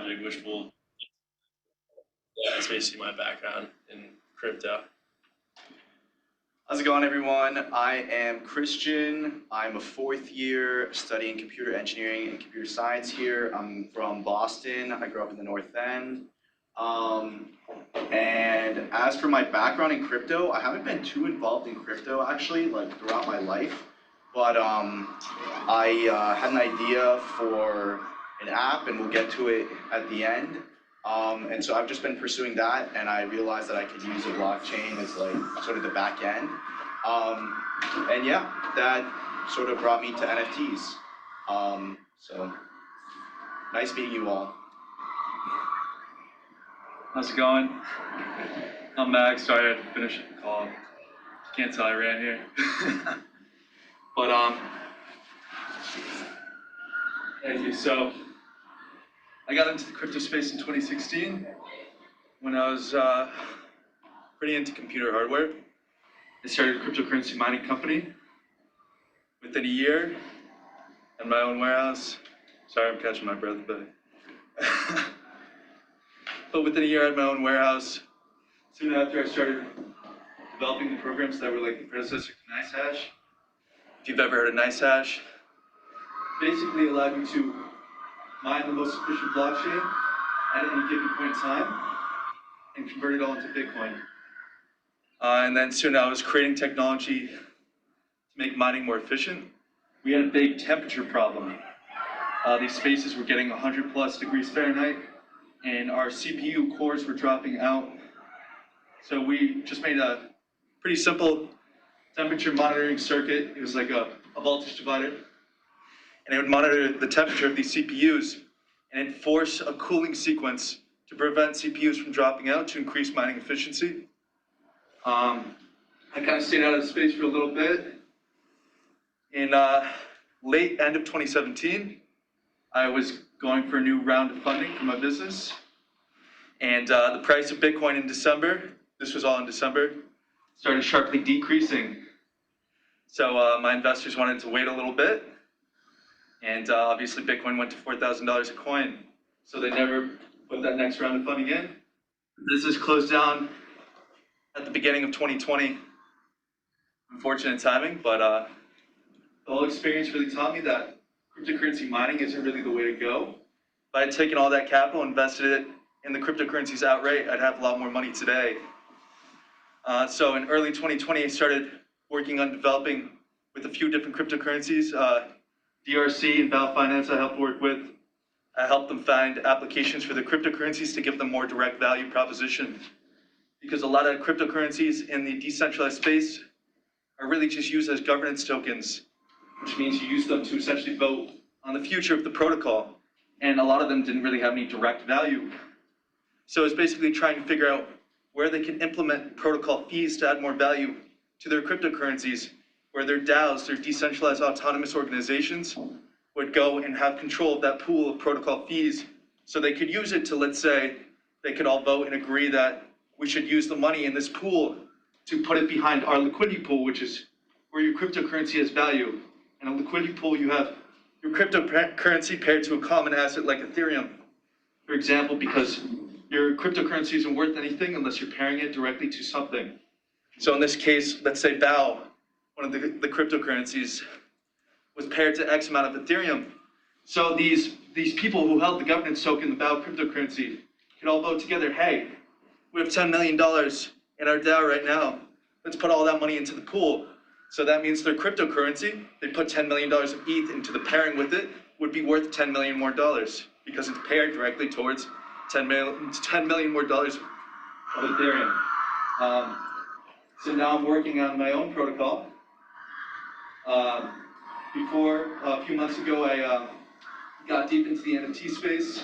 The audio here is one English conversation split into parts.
project, which will, that's basically my background in crypto. How's it going, everyone? I am Christian. I'm a fourth year studying computer engineering and computer science here. I'm from Boston. I grew up in the North End. And as for my background in crypto, I haven't been too involved in crypto actually, like throughout my life. But I had an idea for an app, and we'll get to it at the end. And so I've just been pursuing that, and I realized that I could use a blockchain as like sort of the back end. And yeah, that sort of brought me to NFTs. So nice meeting you all. How's it going? I'm Max. Sorry I had to finish the call. Can't tell I ran here. But thank you. So I got into the crypto space in 2016 when I was pretty into computer hardware. I started a cryptocurrency mining company. Within a year, in my own warehouse. Sorry, I'm catching my breath, but within a year, I had my own warehouse. Soon after, I started developing the programs that were like the predecessor to NiceHash. If you've ever heard of NiceHash, basically allowed you to mine the most efficient blockchain at any given point in time and convert it all into Bitcoin. And then soon I was creating technology to make mining more efficient. We had a big temperature problem. These spaces were getting 100 plus degrees Fahrenheit, and our CPU cores were dropping out. So we just made a pretty simple temperature monitoring circuit. It was like a voltage divider. And it would monitor the temperature of these CPUs and enforce a cooling sequence to prevent CPUs from dropping out to increase mining efficiency. I kind of stayed out of the space for a little bit. In late end of 2017, I was going for a new round of funding for my business. And the price of Bitcoin in December, this was all in December, started sharply decreasing. So my investors wanted to wait a little bit. And obviously Bitcoin went to $4,000 a coin. So they never put that next round of funding in. The business closed down at the beginning of 2020. Unfortunate timing, but the whole experience really taught me that cryptocurrency mining isn't really the way to go. If I had taken all that capital and invested it in the cryptocurrencies outright, I'd have a lot more money today. So in early 2020, I started working on developing with a few different cryptocurrencies. DRC and Bao Finance I helped work with. I helped them find applications for the cryptocurrencies to give them more direct value proposition. Because a lot of cryptocurrencies in the decentralized space are really just used as governance tokens, which means you use them to essentially vote on the future of the protocol. And a lot of them didn't really have any direct value. So it's basically trying to figure out where they can implement protocol fees to add more value to their cryptocurrencies, where their DAOs, their decentralized autonomous organizations, would go and have control of that pool of protocol fees. So they could use it to, let's say, they could all vote and agree that we should use the money in this pool to put it behind our liquidity pool, which is where your cryptocurrency has value. In a liquidity pool, you have your cryptocurrency paired to a common asset like Ethereum, for example, because your cryptocurrency isn't worth anything unless you're pairing it directly to something. So in this case, let's say BAO, one of the cryptocurrencies, was paired to X amount of Ethereum. So these people who held the governance token, the BAO cryptocurrency, could all vote together, hey, we have $10 million in our DAO right now. Let's put all that money into the pool. So that means their cryptocurrency, they put $10 million of ETH into the pairing with it, would be worth $10 million more because it's paired directly towards $10 million more of Ethereum. So now I'm working on my own protocol. Before, a few months ago, I got deep into the NFT space.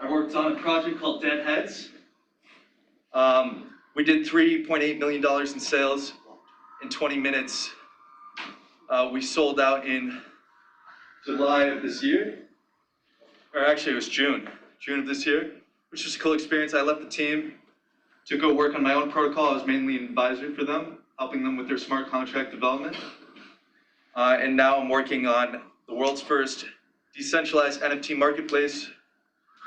I worked on a project called Deadheads. We did $3.8 million in sales in 20 minutes. We sold out in July of this year. Or actually, it was June of this year, which was a cool experience. I left the team to go work on my own protocol. I was mainly an advisor for them, helping them with their smart contract development. And now I'm working on the world's first decentralized NFT marketplace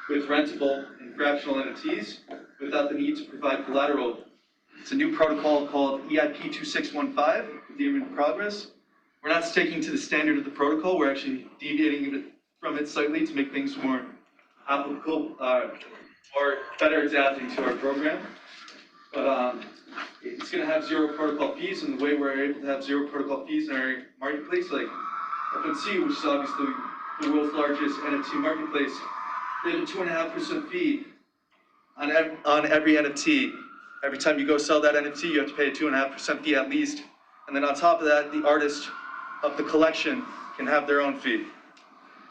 with rentable and fractional NFTs without the need to provide collateral. It's a new protocol called EIP 2615, Ethereum in progress. We're not sticking to the standard of the protocol, we're actually deviating from it slightly to make things more applicable, or better adapting to our program. But it's going to have zero protocol fees, and the way we're able to have zero protocol fees in our marketplace, like Opensea, which is obviously the world's largest NFT marketplace, they have a 2.5% fee on every NFT. Every time you go sell that NFT, you have to pay a 2.5% fee at least. And then on top of that, the artist of the collection can have their own fee.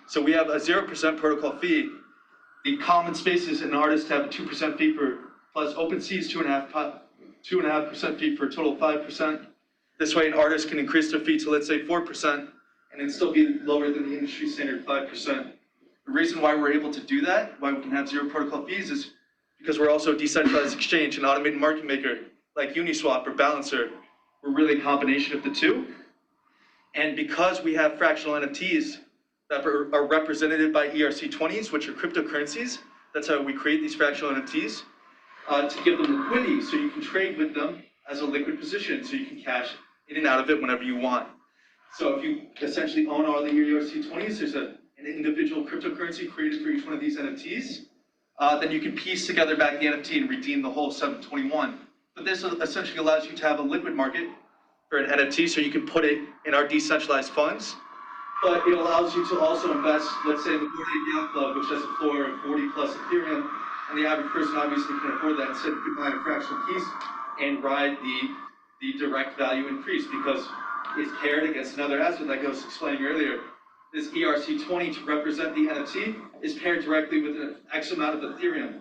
So we have a 0% protocol fee. The common spaces and artists have a 2% fee plus OpenSea's 2.5% fee for a total of 5%. This way an artist can increase their fee to, let's say, 4%, and it'd still be lower than the industry standard 5%. The reason why we're able to do that, why we can have zero protocol fees, is because we're also a decentralized exchange, an automated market maker, like Uniswap or Balancer. We're really a combination of the two. And because we have fractional NFTs that are represented by ERC20s, which are cryptocurrencies, that's how we create these fractional NFTs, to give them liquidity so you can trade with them as a liquid position, so you can cash in and out of it whenever you want. So if you essentially own all the ERC20s, there's an individual cryptocurrency created for each one of these NFTs. Then you can piece together back the NFT and redeem the whole 721. But this essentially allows you to have a liquid market for an NFT, so you can put it in our decentralized funds. But it allows you to also invest, let's say, in the Bored Ape Yacht Club, which has a floor of 40 plus Ethereum, and the average person obviously can afford that. Instead, you can buy a fractional piece and ride the direct value increase, because it's paired against another asset, like I was explaining earlier. This ERC20 to represent the NFT is paired directly with an X amount of Ethereum.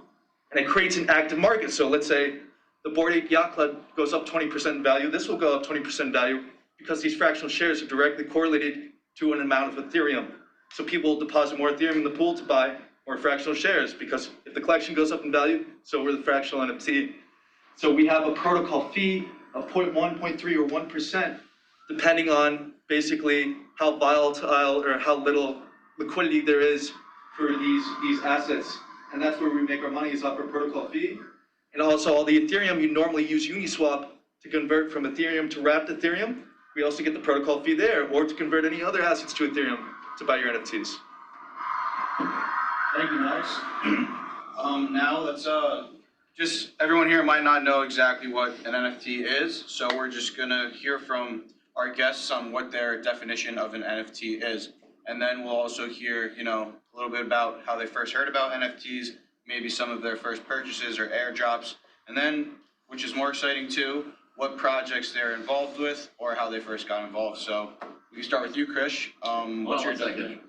And it creates an active market. So let's say the Bored Ape Yacht Club goes up 20% in value. This will go up 20% in value because these fractional shares are directly correlated to an amount of Ethereum. So people will deposit more Ethereum in the pool to buy more fractional shares, because if the collection goes up in value, so will the fractional NFT. So we have a protocol fee of 0.1, 0.3, or 1%, depending on basically how volatile or how little liquidity there is for these assets. And that's where we make our money, is off our protocol fee. And also all the Ethereum, you normally use Uniswap to convert from Ethereum to wrapped Ethereum. We also get the protocol fee there, or to convert any other assets to Ethereum to buy your NFTs. Thank you, Max. Now let's just, everyone here might not know exactly what an NFT is, so we're just gonna hear from our guests on what their definition of an NFT is. And then we'll also hear, a little bit about how they first heard about NFTs, maybe some of their first purchases or airdrops, and then, which is more exciting too, what projects they're involved with or how they first got involved. So we can start with you, Krish. What's your definition?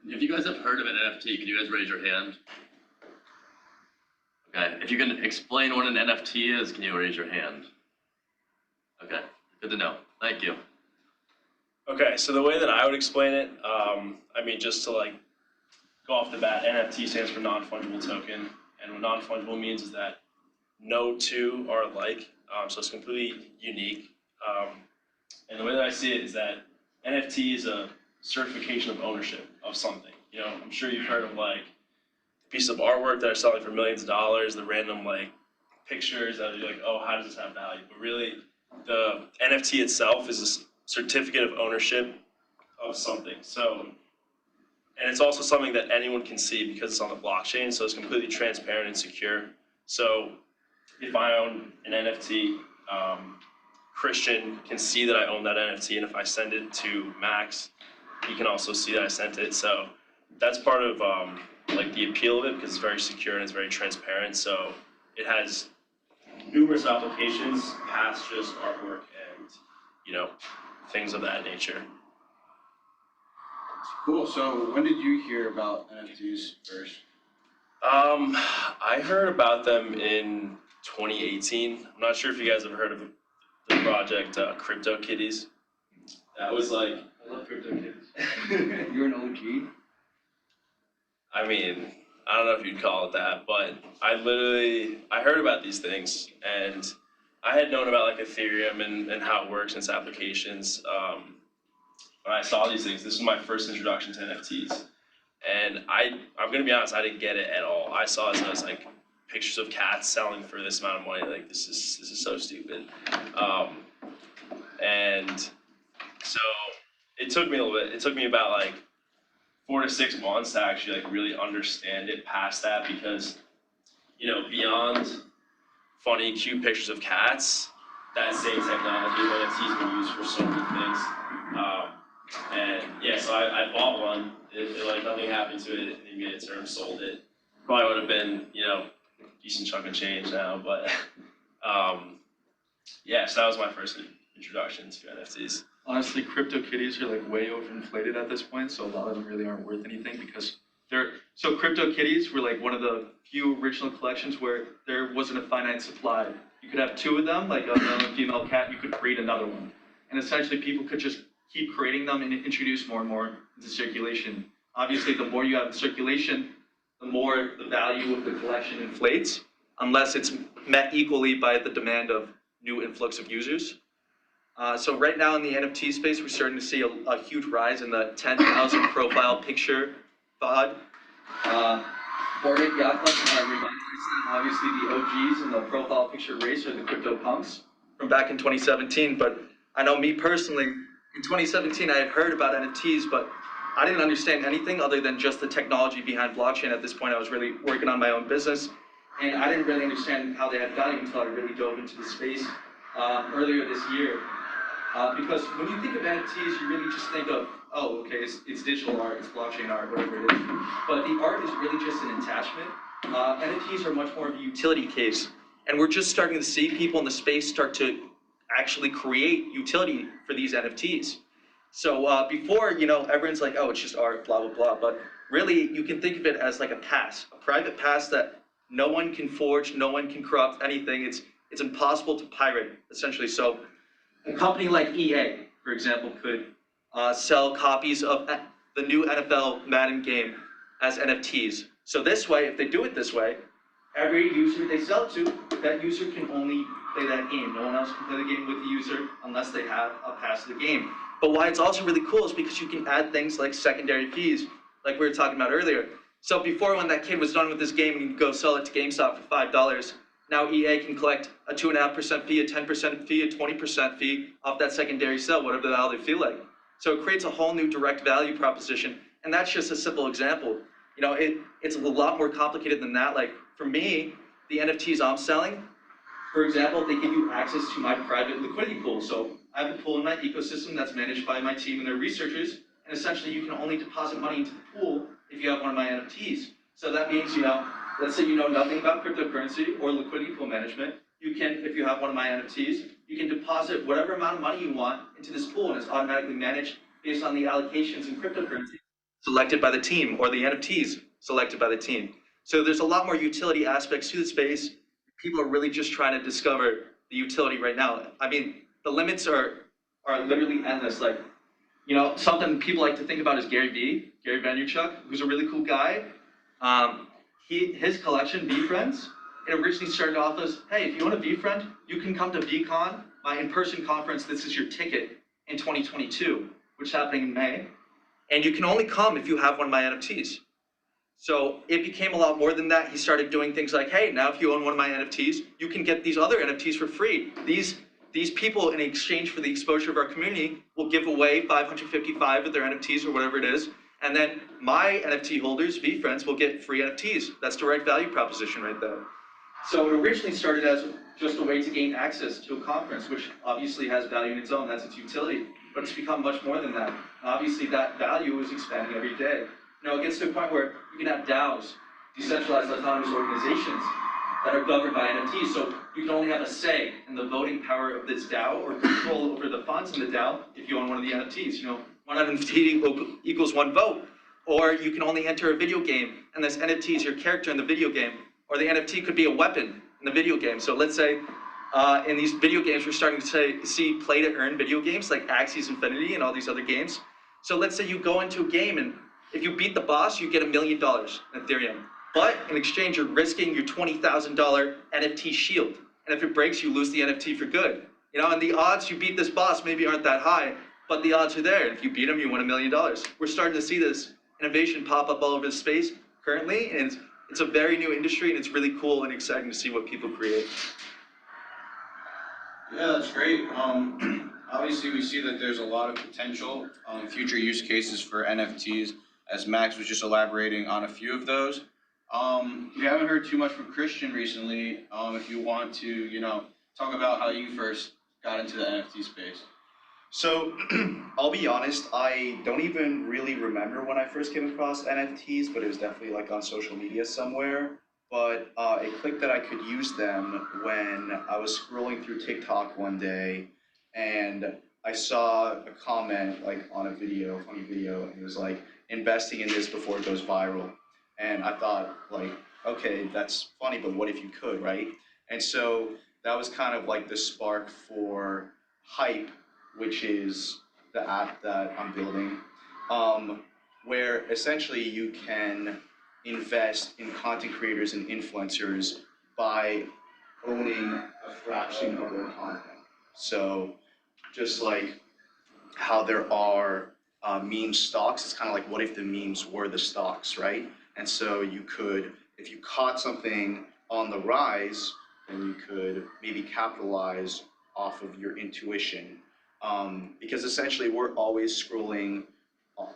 If you guys have heard of an NFT, can you guys raise your hand? Okay, if you can explain what an NFT is, can you raise your hand? Okay, good to know. Thank you. Okay, so the way that I would explain it, just to go off the bat, NFT stands for non-fungible token, and what non-fungible means is that no two are alike, so it's completely unique. And the way that I see it is that NFT is a certification of ownership of something. I'm sure you've heard of pieces of artwork that are selling for millions of dollars, the random pictures that are oh, how does this have value? But really, the NFT itself is a certificate of ownership of something. So, and it's also something that anyone can see because it's on the blockchain, so it's completely transparent and secure. So if I own an NFT, Christian can see that I own that NFT, and if I send it to Max, he can also see that I sent it. So that's part of the appeal of it, because it's very secure and it's very transparent. So it has numerous applications past just artwork and things of that nature. Cool. So when did you hear about NFTs first? I heard about them in 2018. I'm not sure if you guys have heard of the project CryptoKitties. That was I love CryptoKitties. You're an OG? I don't know if you'd call it that, but I heard about these things, and I had known about Ethereum and how it works and its applications. When I saw these things, this was my first introduction to NFTs. And I'm gonna be honest, I didn't get it at all. I saw it as like pictures of cats selling for this amount of money. Like this is so stupid. And so it took me a little bit. It took me about like 4 to 6 months to actually like really understand it past that, because beyond funny, cute pictures of cats, that same technology of NFTs can be used for so many things. And yeah, so I bought one. It like nothing happened to it. They made it term, sold it. Probably would have been decent chunk of change now, but yeah. So that was my first introduction to NFTs. Honestly, crypto kitties are like way overinflated at this point, so a lot of them really aren't worth anything because so crypto kitties were like one of the few original collections where there wasn't a finite supply. You could have 2 of them, like a male and female cat, you could breed another one. And essentially people could just keep creating them and introduce more and more into circulation. Obviously, the more you have in circulation, the more the value of the collection inflates, unless it's met equally by the demand of new influx of users. So right now in the NFT space, we're starting to see a huge rise in the 10,000 profile picture VOD. Bored Yacht Club reminds us that obviously the OGs in the profile picture race are the crypto punks from back in 2017. But I know me personally, in 2017 I had heard about NFTs, but I didn't understand anything other than just the technology behind blockchain. At this point, I was really working on my own business, and I didn't really understand how they had value until I really dove into the space earlier this year. Because when you think of NFTs, you really just think of, oh, okay, it's digital art, it's blockchain art, whatever it is. But the art is really just an attachment. NFTs are much more of a utility case. And we're just starting to see people in the space start to actually create utility for these NFTs. So before, everyone's like, oh, it's just art, blah, blah, blah. But really, you can think of it as like a pass, a private pass that no one can forge, no one can corrupt anything. It's impossible to pirate, essentially. So a company like EA, for example, could sell copies of the new NFL Madden game as NFTs. So this way, if they do it this way, every user they sell to, that user can only play that game. No one else can play the game with the user unless they have a pass to the game. But why it's also really cool is because you can add things like secondary fees, like we were talking about earlier. So before, when that kid was done with this game and he'd go sell it to GameStop for $5, now EA can collect a 2.5% fee, a 10% fee, a 20% fee off that secondary sale, whatever the hell they feel like. So it creates a whole new direct value proposition, and that's just a simple example. It's a lot more complicated than that. Like for me, the NFTs I'm selling, for example, they give you access to my private liquidity pool. So I have a pool in my ecosystem that's managed by my team and their researchers, and essentially you can only deposit money into the pool if you have one of my NFTs. So that means, let's say you know nothing about cryptocurrency or liquidity pool management, you can, if you have one of my NFTs, you can deposit whatever amount of money you want into this pool, and it's automatically managed based on the allocations in cryptocurrency selected by the team, or the NFTs selected by the team. So there's a lot more utility aspects to the space. People are really just trying to discover the utility right now. I mean, the limits are literally endless. Like, something people like to think about is Gary Vaynerchuk, who's a really cool guy. His collection, VFriends, it originally started off as, hey, if you want a VFriend, you can come to VCon, my in-person conference. This is your ticket in 2022, which is happening in May. And you can only come if you have one of my NFTs. So it became a lot more than that. He started doing things like, hey, now if you own one of my NFTs, you can get these other NFTs for free. These people, in exchange for the exposure of our community, will give away 555 of their NFTs or whatever it is. And then my NFT holders, VFriends, will get free NFTs. That's direct value proposition right there. So it originally started as just a way to gain access to a conference, which obviously has value in its own. That's its utility. But it's become much more than that. Obviously, that value is expanding every day. It gets to a point where you can have DAOs, decentralized autonomous organizations, that are governed by NFTs. So you can only have a say in the voting power of this DAO or control over the funds in the DAO if you own one of the NFTs. One NFT equals one vote. Or you can only enter a video game, and this NFT is your character in the video game. Or the NFT could be a weapon in the video game. So let's say in these video games, we're starting to see play-to-earn video games like Axie's Infinity and all these other games. So let's say you go into a game, and if you beat the boss, you get $1 million in Ethereum. But in exchange, you're risking your $20,000 NFT shield. And if it breaks, you lose the NFT for good. And the odds you beat this boss maybe aren't that high, but the odds are there. If you beat him, you win $1 million. We're starting to see this innovation pop up all over the space currently, and it's a very new industry, and it's really cool and exciting to see what people create. Yeah, that's great. Obviously, we see that there's a lot of potential future use cases for NFTs, as Max was just elaborating on a few of those. We haven't heard too much from Christian recently. If you want to, talk about how you first got into the NFT space. So, I'll be honest, I don't even really remember when I first came across NFTs, but it was definitely like on social media somewhere. But it clicked that I could use them when I was scrolling through TikTok one day, and I saw a comment like on a video, funny video, and it was like, investing in this before it goes viral. And I thought like, okay, that's funny, but what if you could, right? And so that was kind of like the spark for Hype, which is the app that I'm building, where essentially you can invest in content creators and influencers by owning a fraction of their content. So just like how there are meme stocks, it's kind of like what if the memes were the stocks, right? And so you could, if you caught something on the rise, then you could maybe capitalize off of your intuition. Because essentially we're always scrolling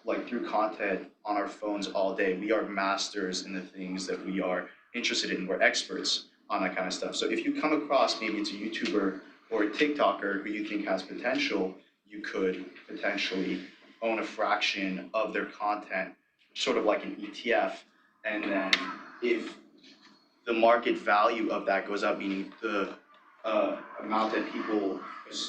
like through content on our phones all day. We are masters in the things that we are interested in. We're experts on that kind of stuff. So if you come across, maybe it's a YouTuber or a TikToker who you think has potential, you could potentially own a fraction of their content, sort of like an ETF. And then if the market value of that goes up, meaning the amount that people,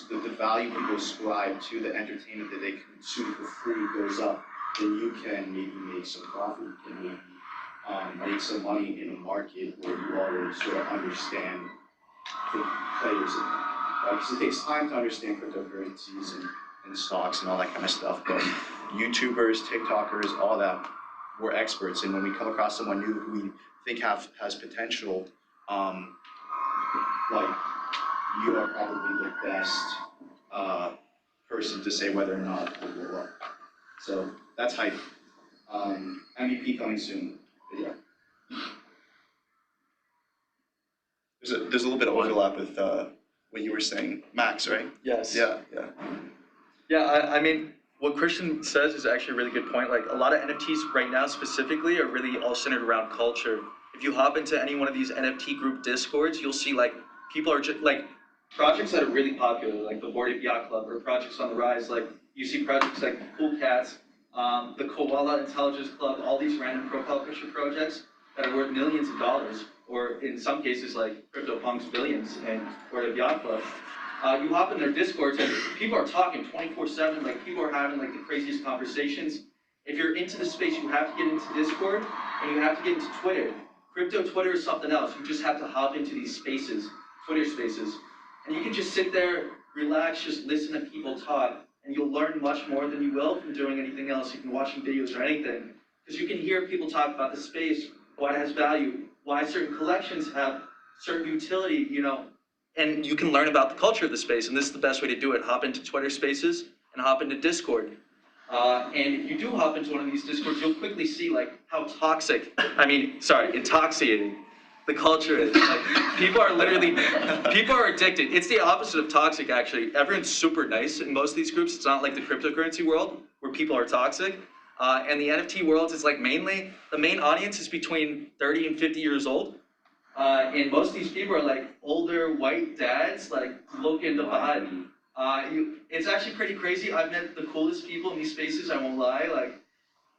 the value people ascribe to the entertainment that they consume for free goes up, then you can maybe make some profit. You can maybe make some money in a market where you already sort of understand the players in it. Because it takes time to understand cryptocurrencies and stocks and all that kind of stuff. But YouTubers, TikTokers, all that, we're experts. And when we come across someone new who we think has potential, like, you are probably the best person to say whether or not it will blow up. So that's Hype. MVP coming soon. But yeah. There's a little bit of overlap with what you were saying, Max, right? Yes. Yeah. Yeah, I mean, what Christian says is actually a really good point. Like, a lot of NFTs right now specifically are really all centered around culture. If you hop into any one of these NFT group Discords, you'll see like people are just like projects that are really popular, like the Bored Ape Yacht Club, or projects on the rise. Like you see projects like Cool Cats, the Koala Intelligence Club, all these random profile picture projects that are worth millions of dollars, or in some cases like CryptoPunks billions and Bored Ape Yacht Club. You hop in their Discords and people are talking 24/7, like people are having like the craziest conversations. If you're into the space, you have to get into Discord and you have to get into Twitter. Crypto Twitter is something else. You just have to hop into these spaces, Twitter spaces, and you can just sit there, relax, just listen to people talk, and you'll learn much more than you will from doing anything else. You can watch videos or anything, because you can hear people talk about the space, why it has value, why certain collections have certain utility, and you can learn about the culture of the space, and this is the best way to do it. Hop into Twitter spaces and hop into Discord. And if you do hop into one of these Discords, you'll quickly see like how intoxicating the culture is. Like, people are addicted. It's the opposite of toxic, actually. Everyone's super nice in most of these groups. It's not like the cryptocurrency world where people are toxic. And the NFT world is like mainly, the main audience is between 30 and 50 years old. And most of these people are like older white dads, like looking to vibe. It's actually pretty crazy. I've met the coolest people in these spaces, I won't lie.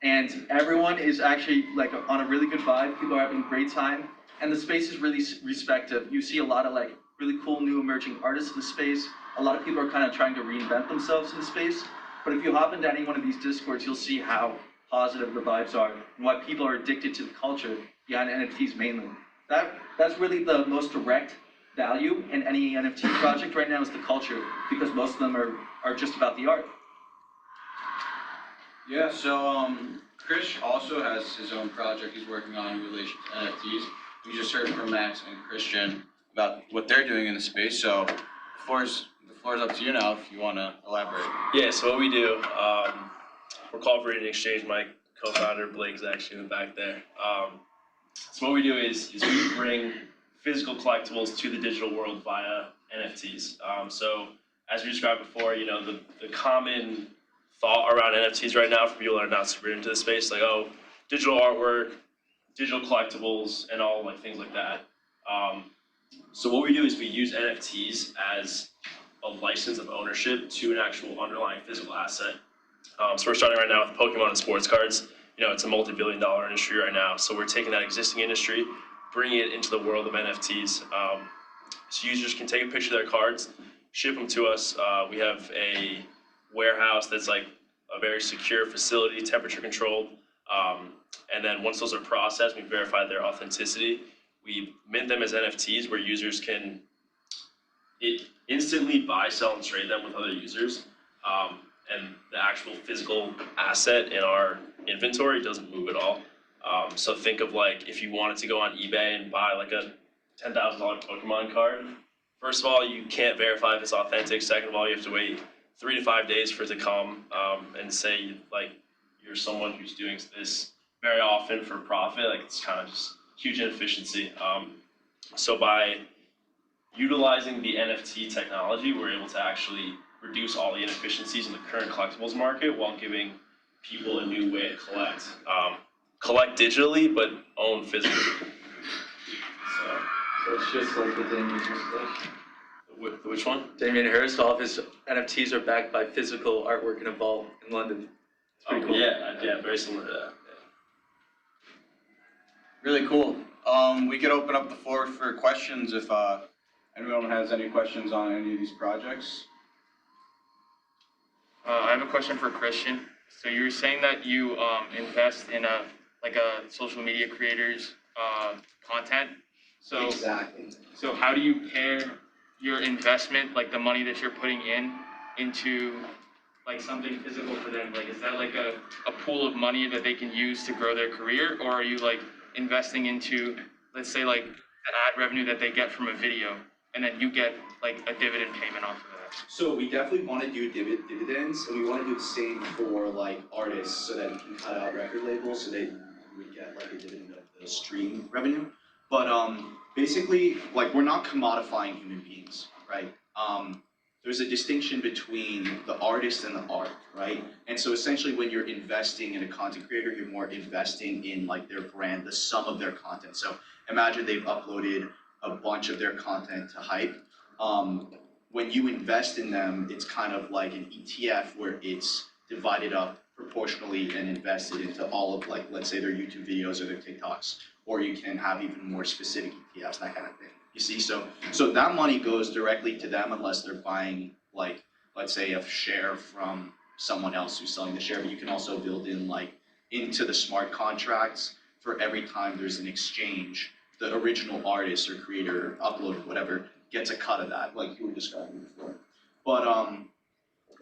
And everyone is actually like on a really good vibe. People are having a great time. And the space is really respective. You see a lot of like really cool new emerging artists in the space. A lot of people are kind of trying to reinvent themselves in the space. But if you hop into any one of these Discords, you'll see how positive the vibes are and why people are addicted to the culture behind NFTs mainly. That's really the most direct value in any NFT project right now is the culture, because most of them are just about the art. Yeah, so Chris also has his own project he's working on in relation to NFTs. We just heard from Max and Christian about what they're doing in the space, so the floor is up to you now if you want to elaborate. Yeah, so what we do, we're called Reading Exchange. My co-founder Blake is actually in the back there. So what we do is we bring physical collectibles to the digital world via NFTs. So as we described before, you know, the common thought around NFTs right now for people that are not super into the space, like, oh, digital artwork, digital collectibles, and all like things like that. So what we do is we use NFTs as a license of ownership to an actual underlying physical asset. So we're starting right now with Pokemon and sports cards. You know, it's a multi-billion-dollar industry right now. So we're taking that existing industry, bringing it into the world of NFTs. So users can take a picture of their cards, ship them to us. We have a warehouse that's like a very secure facility, temperature controlled. And then once those are processed, we verify their authenticity. We mint them as NFTs where users can instantly buy, sell, and trade them with other users. And the actual physical asset in our inventory doesn't move at all. So think of like if you wanted to go on eBay and buy like a $10,000 Pokemon card. First of all, you can't verify if it's authentic. Second of all, you have to wait 3 to 5 days for it to come and say like you're someone who's doing this very often for profit. Like it's kind of just huge inefficiency. So by utilizing the NFT technology, we're able to actually reduce all the inefficiencies in the current collectibles market while giving people a new way to collect. Collect digitally, but own physically. So it's just like the Damien Hirst. Which one? Damien Hirst, all of his NFTs are backed by physical artwork in a vault in London. It's pretty cool. Yeah, very similar to that. Really cool. We could open up the floor for questions if anyone has any questions on any of these projects. I have a question for Christian. So you were saying that you invest in a social media creators content. So Exactly. So how do you pair your investment, like the money that you're putting into like something physical for them? Like is that like a pool of money that they can use to grow their career, or are you like investing into, let's say, like the ad revenue that they get from a video, and then you get like a dividend payment off of that? So we definitely want to do dividends, and we want to do the same for like artists, so that we can cut out record labels, so they would get like a dividend of the stream revenue. But basically, like we're not commodifying human beings, right? There's a distinction between the artist and the art, right? And so essentially, when you're investing in a content creator, you're more investing in like their brand, the sum of their content. So imagine they've uploaded a bunch of their content to Hype. When you invest in them, it's kind of like an ETF where it's divided up proportionally and invested into all of, like, let's say their YouTube videos or their TikToks, or you can have even more specific ETFs, that kind of thing. You see, so that money goes directly to them unless they're buying, like, let's say a share from someone else who's selling the share. But you can also build in like into the smart contracts for every time there's an exchange, the original artist or creator, upload, whatever, gets a cut of that, like you were describing before. But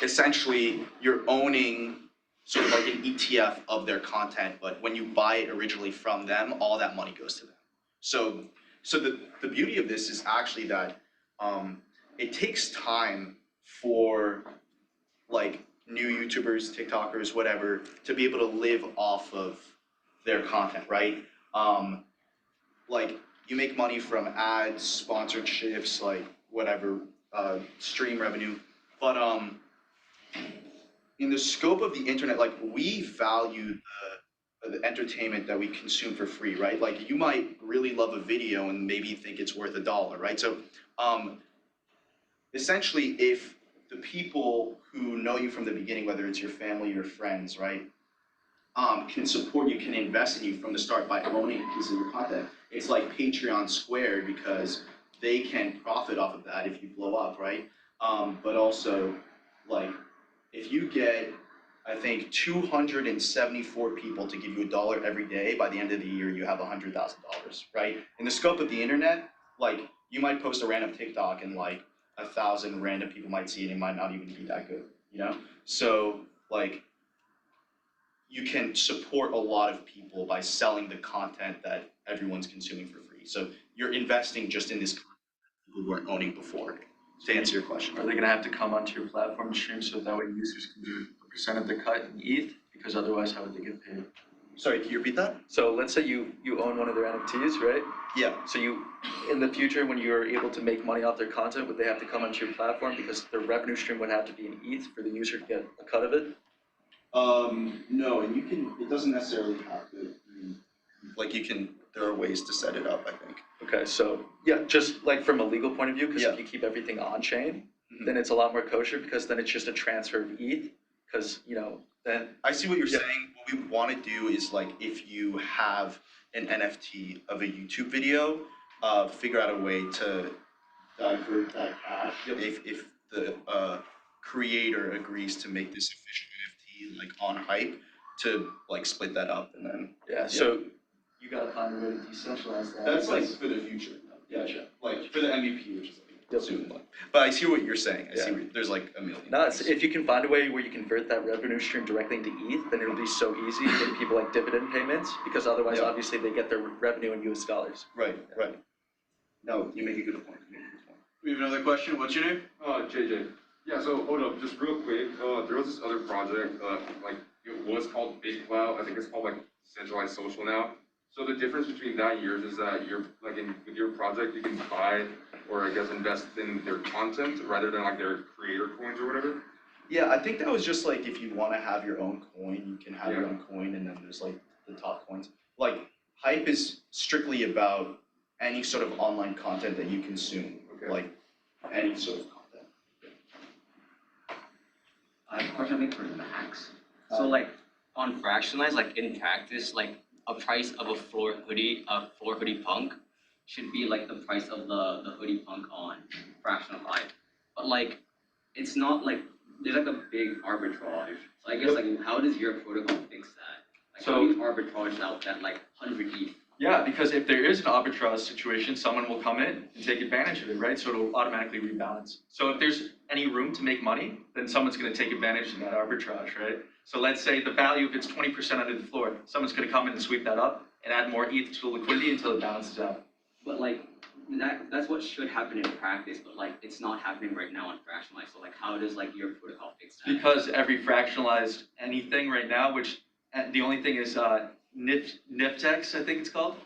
essentially, you're owning sort of like an ETF of their content, but when you buy it originally from them, all that money goes to them. So the beauty of this is actually that it takes time for like new YouTubers, TikTokers, whatever, to be able to live off of their content, right? Like you make money from ads, sponsorships, like whatever, stream revenue. But in the scope of the internet, like we value the entertainment that we consume for free, right? Like you might really love a video and maybe think it's worth $1, right? So essentially, if the people who know you from the beginning, whether it's your family or friends, right, can support you, can invest in you from the start by owning a piece of your content, it's like Patreon squared because they can profit off of that if you blow up, right? But also, like, if you get, I think, 274 people to give you $1 every day, by the end of the year, you have $100,000, right? In the scope of the internet, like, you might post a random TikTok and like 1,000 random people might see it and it might not even be that good, you know? So, like, you can support a lot of people by selling the content that everyone's consuming for free. So you're investing just in this content that people weren't owning before, to answer your question. Are they gonna have to come onto your platform and stream so that way users can do a percent of the cut in ETH? because otherwise how would they get paid? Sorry, can you repeat that? So let's say you own one of their NFTs, right? Yeah. So you, in the future, when you're able to make money off their content, would they have to come onto your platform because their revenue stream would have to be in ETH for the user to get a cut of it? No, and it doesn't necessarily have to. There are ways to set it up, I think. Okay, so yeah, just like from a legal point of view, because Yeah. if you keep everything on chain, Mhm. then it's a lot more kosher because then it's just a transfer of ETH. Because then I see what you're Yeah. saying. What we want to do is like if you have an NFT of a YouTube video, figure out a way to divert that cash. If the creator agrees to make this official NFT like on hype, to like split that up and then. so you gotta find a way to decentralize that. That's like because- for the future. Gotcha. Like for the MVP, which is like Yep. soon. But I see what you're saying. I see Yeah. there's like a million. No, if you can find a way where you convert that revenue stream directly into ETH, then it'll be so easy for people like dividend payments, because otherwise, Yeah. obviously, they get their revenue in US dollars. Right. No, you make a good point. We have another question. What's your name? JJ. Yeah, so hold up, just real quick, there was this other project, like, it was called Big Cloud, I think it's called like Decentralized Social now. So the difference between that and yours is that you're, like, with your project, you can buy, or I guess invest in their content, rather than like their creator coins or whatever? Yeah, I think that was just like if you want to have your own coin, you can have your Yeah. own coin, and then there's like the top coins. Like Hype is strictly about any sort of online content that you consume, Okay. like any sort of content. I have a question I think for Max. So like on fractionalized, like in practice, like a price of a floor hoodie punk should be like the price of the hoodie punk on fractional hype. But like it's not like there's like a big arbitrage. So I guess like how does your protocol fix that? Like how do you arbitrage out that like 100 ETH? Yeah, because if there is an arbitrage situation, someone will come in and take advantage of it, right? So it'll automatically rebalance. So if there's any room to make money, then someone's going to take advantage of that arbitrage, right? So let's say the value, if it's 20% under the floor, someone's going to come in and sweep that up and add more ETH to the liquidity until it balances out. But like that's what should happen in practice, but like it's not happening right now on fractionalized. So like how does like your protocol fix that? Because every fractionalized anything right now, which the only thing is NFTs, I think it's called,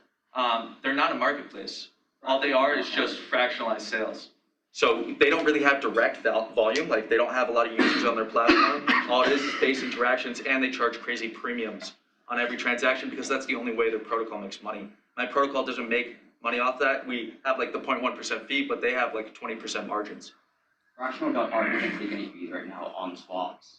they're not a marketplace. All they are is just fractionalized sales. So they don't really have direct volume, like they don't have a lot of users on their platform. All it is base interactions, and they charge crazy premiums on every transaction because that's the only way their protocol makes money. My protocol doesn't make money off that. We have like the 0.1% fee, but they have like 20% margins. Fractional.art doesn't take any fees right now on swaps.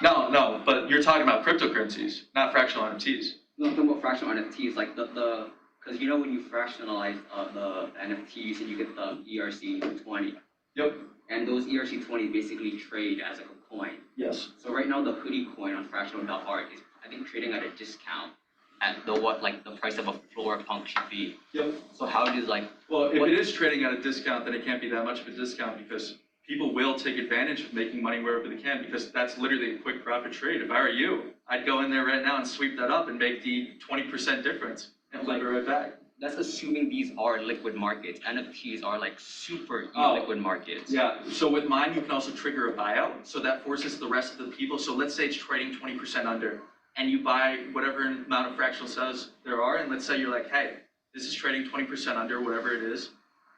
No, but you're talking about cryptocurrencies, not fractional NFTs. No, I'm talking about fractional NFTs, like the because you know when you fractionalize the NFTs and you get the ERC20. Yep. And those ERC20 basically trade as like a coin. Yes. So right now the hoodie coin on fractional.art is I think trading at a discount at the price of a floor punk should be. Yep. So how does like Well, if it is trading at a discount, then it can't be that much of a discount because people will take advantage of making money wherever they can because that's literally a quick profit trade. If I were you, I'd go in there right now and sweep that up and make the 20% difference and flip it right back. that's assuming these are liquid markets. NFTs are like super liquid markets. Yeah, so with mine, you can also trigger a buyout. So that forces the rest of the people. So let's say it's trading 20% under and you buy whatever amount of fractional cells there are. And let's say you're like, hey, this is trading 20% under, whatever it is.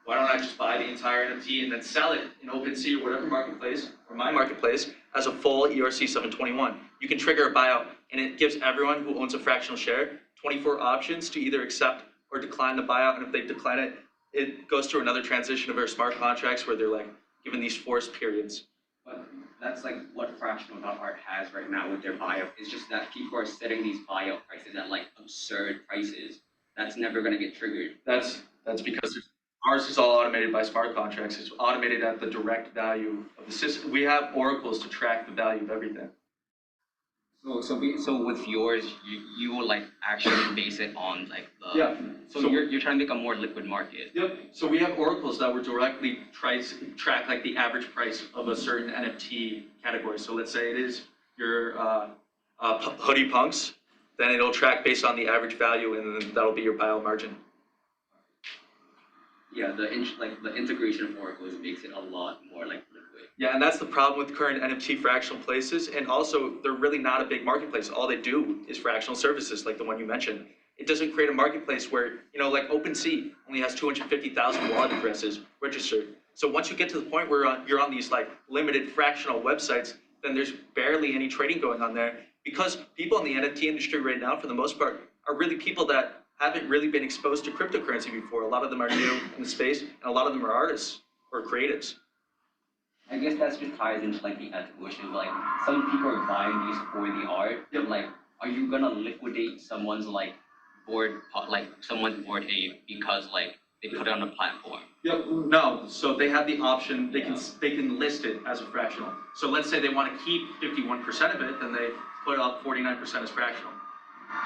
Why don't I just buy the entire NFT and then sell it in Opensea or whatever marketplace, or my marketplace, as a full ERC 721. You can trigger a buyout, and it gives everyone who owns a fractional share 24 options to either accept or decline the buyout. And if they decline it, it goes through another transition of our smart contracts where they're like given these forced periods. But that's like what fractional.art has right now with their buyout. It's just that people are setting these buyout prices at like absurd prices. That's never gonna get triggered. That's because ours is all automated by smart contracts. It's automated at the direct value of the system. We have oracles to track the value of everything. So with yours, you will like actually base it on like the. Yeah. So you're trying to make a more liquid market. Yep. So we have oracles that will directly track like the average price of a certain NFT category. So let's say it is your hoodie punks, then it'll track based on the average value, and then that'll be your buyout margin. Yeah, the integration of oracles makes it a lot more like liquid. Yeah, and that's the problem with current NFT fractional places. And also, they're really not a big marketplace. All they do is fractional services, like the one you mentioned. It doesn't create a marketplace where, like Opensea only has 250,000 wallet addresses registered. So once you get to the point where you're on these like limited fractional websites, then there's barely any trading going on there, because people in the NFT industry right now, for the most part, are really people that haven't really been exposed to cryptocurrency before. A lot of them are new in the space, and a lot of them are artists or creatives. I guess that just ties into like the ethical issue. Like some people are buying these for the art. Yep. Like, are you gonna liquidate someone's like someone's board ape because like they put it on a platform? Yep. No. So they have the option. They can list it as a fractional. So let's say they want to keep 51% of it, then they put up 49% as fractional.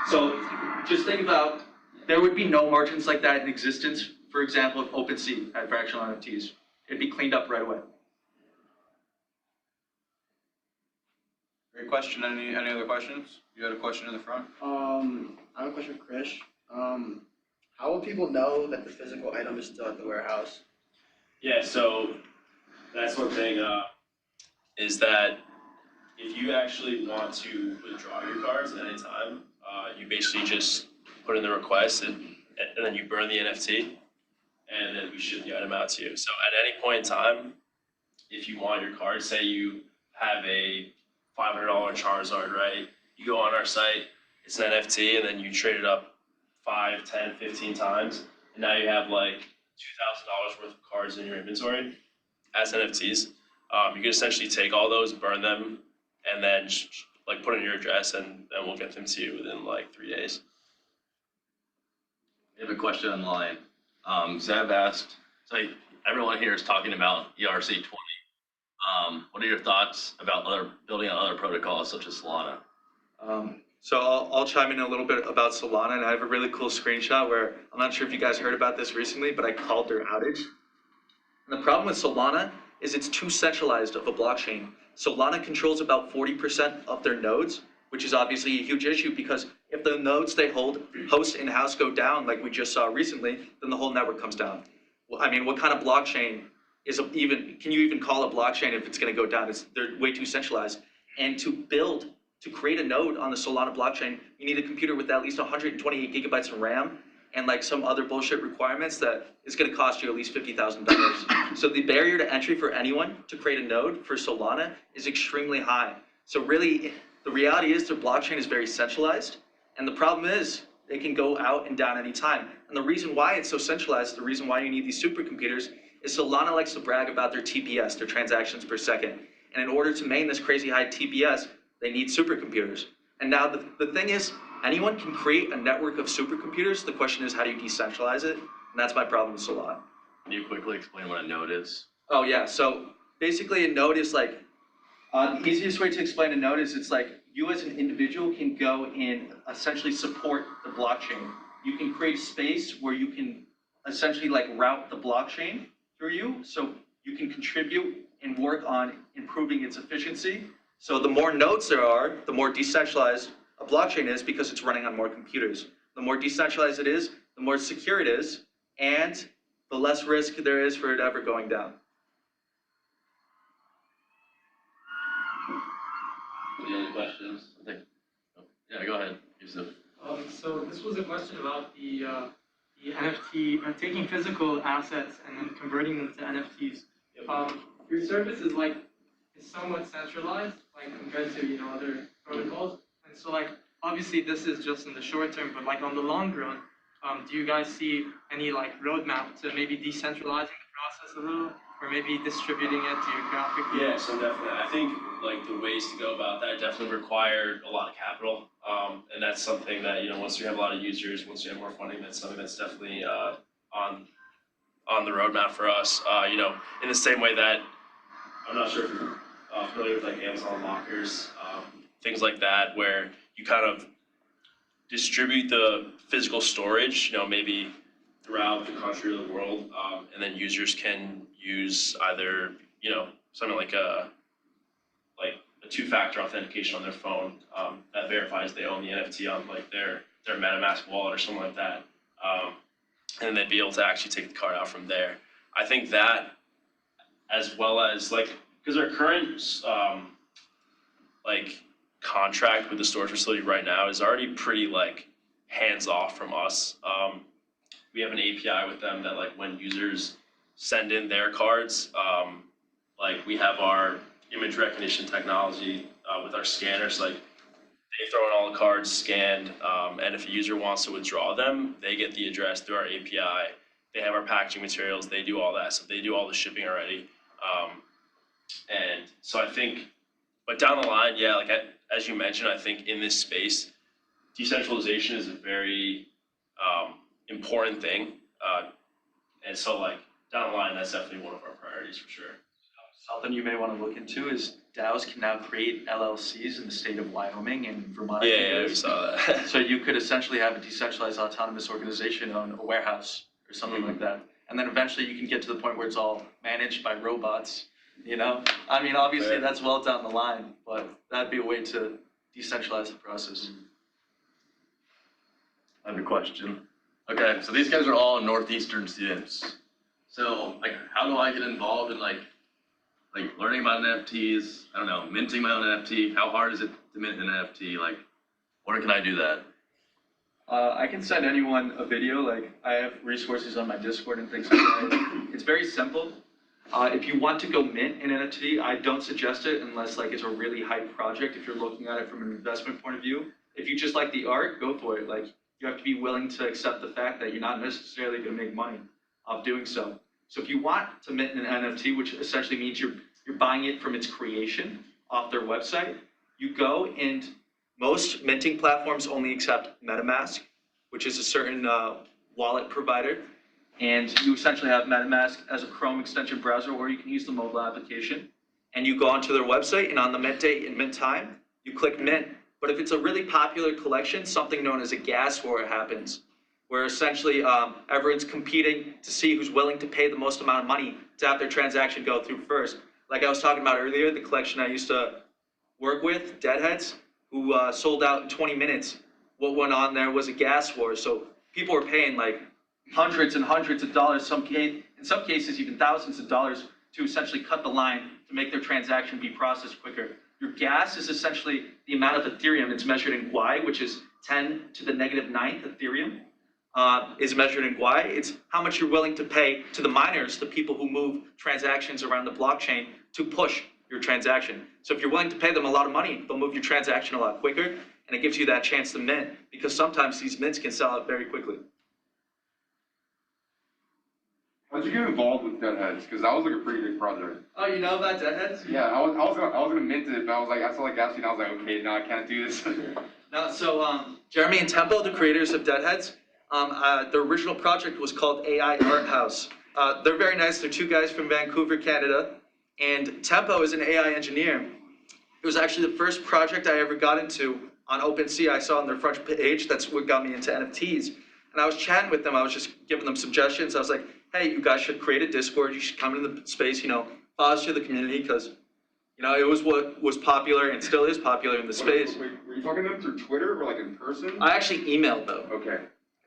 So just think about, there would be no margins like that in existence. For example, if Opensea had fractional NFTs, it'd be cleaned up right away. Great question. Any other questions? You had a question in the front? I have a question for Krish. How will people know that the physical item is still at the warehouse? Yeah, so that's one thing, is that if you actually want to withdraw your cards at any time, you basically just put in the request and then you burn the NFT, and then we ship the item out to you. So at any point in time, if you want your card, say you have a $500 Charizard, right? You go on our site, it's an NFT, and then you trade it up 5, 10, 15 times, and now you have like $2,000 worth of cards in your inventory as NFTs. You can essentially take all those, burn them, and then just, like put in your address, and we'll get them to you within like 3 days. We have a question online. Zev asked, so everyone here is talking about ERC20. What are your thoughts about building on other protocols such as Solana? So I'll chime in a little bit about Solana, and I have a really cool screenshot where, I'm not sure if you guys heard about this recently, but I called their outage. And the problem with Solana is it's too centralized of a blockchain. Solana controls about 40% of their nodes, which is obviously a huge issue, because if the nodes they host in-house go down, like we just saw recently, then the whole network comes down. Well, I mean, what kind of blockchain can you even call a blockchain if it's going to go down? They're way too centralized. And to create a node on the Solana blockchain, you need a computer with at least 128 gigabytes of RAM and like some other bullshit requirements that is going to cost you at least $50,000. So the barrier to entry for anyone to create a node for Solana is extremely high. So really, the reality is the blockchain is very centralized, and the problem is they can go out and down anytime. And the reason why it's so centralized, the reason why you need these supercomputers, is Solana likes to brag about their TPS, their transactions per second. And in order to maintain this crazy high TPS, they need supercomputers. And now the thing is, anyone can create a network of supercomputers. The question is, how do you decentralize it? And that's my problem with Solana. Can you quickly explain what a node is? Oh yeah, so basically a node is like, the easiest way to explain a node is it's like you as an individual can go and essentially support the blockchain. You can create space where you can essentially like route the blockchain through you, so you can contribute and work on improving its efficiency. So the more nodes there are, the more decentralized a blockchain is, because it's running on more computers. The more decentralized it is, the more secure it is, and the less risk there is for it ever going down. Any other questions? Yeah, go ahead, Yusuf. So this was a question about the NFT, taking physical assets and then converting them to NFTs. Your service is somewhat centralized, like compared to other protocols, and so obviously this is just in the short term, but on the long run, do you guys see any roadmap to maybe decentralizing the process a little, or maybe distributing it geographically? Yeah, so definitely. I think the ways to go about that definitely require a lot of capital, and that's something that once you have a lot of users, once you have more funding, that's something that's definitely on the roadmap for us. In the same way that I'm not sure if you're familiar with Amazon lockers, things like that, where you kind of distribute the physical storage, maybe throughout the country or the world, and then users can use either something like a two-factor authentication on their phone that verifies they own the NFT on their MetaMask wallet or something like that, and they'd be able to actually take the card out from there. I think that, as well as because because our current like contract with the storage facility right now is already pretty like hands off from us. We have an API with them that like when users send in their cards, like we have our image recognition technology with our scanners, like they throw in all the cards scanned, and if a user wants to withdraw them, they get the address through our API. They have our packaging materials, they do all that, so they do all the shipping already. And so I think, but down the line, yeah, like as you mentioned, I think in this space, decentralization is a very important thing. And so like down the line, that's definitely one of our priorities for sure. Something you may want to look into is DAOs can now create LLCs in the state of Wyoming and Vermont. Yeah, we saw that. So you could essentially have a decentralized autonomous organization on a warehouse or something like that. And then eventually you can get to the point where it's all managed by robots, you know? I mean, obviously Right. that's well down the line, but that'd be a way to decentralize the process. I have a question. Okay, so these guys are all Northeastern students. So like, how do I get involved in like learning about NFTs? I don't know, minting my own NFT. How hard is it to mint an NFT? Like, where can I do that? I can send anyone a video, like I have resources on my Discord and things like that. It's very simple. If you want to go mint an NFT, I don't suggest it unless like it's a really hype project if you're looking at it from an investment point of view. If you just like the art, go for it. Like you have to be willing to accept the fact that you're not necessarily going to make money off doing so. So if you want to mint an NFT, which essentially means you're buying it from its creation off their website, you go and most minting platforms only accept MetaMask, which is a certain wallet provider. And you essentially have MetaMask as a Chrome extension browser, or you can use the mobile application. And you go onto their website, and on the mint date and mint time, you click mint. But if it's a really popular collection, something known as a gas war happens, where essentially everyone's competing to see who's willing to pay the most amount of money to have their transaction go through first. Like I was talking about earlier, the collection I used to work with, Deadheads, who sold out in 20 minutes. What went on there was a gas war. So people were paying like hundreds and hundreds of dollars, in some cases even thousands of dollars, to essentially cut the line to make their transaction be processed quicker. Your gas is essentially the amount of Ethereum. It's measured in Y, which is 10 to the negative 9th Ethereum is measured in Y. It's how much you're willing to pay to the miners, the people who move transactions around the blockchain to push your transaction. So if you're willing to pay them a lot of money, they'll move your transaction a lot quicker, and it gives you that chance to mint, because sometimes these mints can sell out very quickly. How'd you get involved with Deadheads? Because that was like a pretty big project. Oh, you know about Deadheads? Yeah, I was gonna mint it, but I was like, I saw like gas fee, and I was like, okay, no, I can't do this. No, so Jeremy and Tempo, the creators of Deadheads, their original project was called AI Art House. They're very nice. They're two guys from Vancouver, Canada, and Tempo is an AI engineer. It was actually the first project I ever got into on Opensea. I saw on their front page. That's what got me into NFTs. And I was chatting with them. I was just giving them suggestions. I was like, hey, you guys should create a Discord. You should come into the space, foster the community, because, it was what was popular and still is popular in the space. Wait, were you talking to them through Twitter or like in person? I actually emailed them. Okay.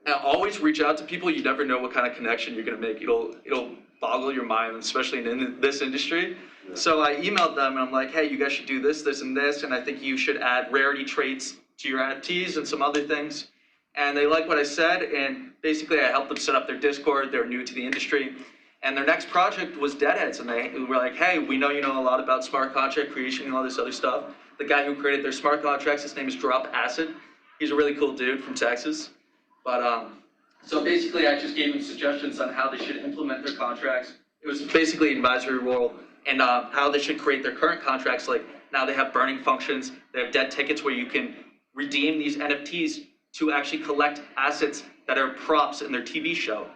And always reach out to people. You never know what kind of connection you're going to make. It'll boggle your mind, especially in this industry. Yeah. So I emailed them and I'm like, hey, you guys should do this, this, and this, and I think you should add rarity traits to your NFTs and some other things. And they liked what I said, and basically I helped them set up their Discord. They're new to the industry. And their next project was Deadheads, and they were like, hey, we know you know a lot about smart contract creation and all this other stuff. The guy who created their smart contracts, his name is Drop Acid. He's a really cool dude from Texas. But so basically I just gave them suggestions on how they should implement their contracts. It was basically an advisory role, and how they should create their current contracts. Like now they have burning functions, they have dead tickets where you can redeem these NFTs to actually collect assets that are props in their TV show.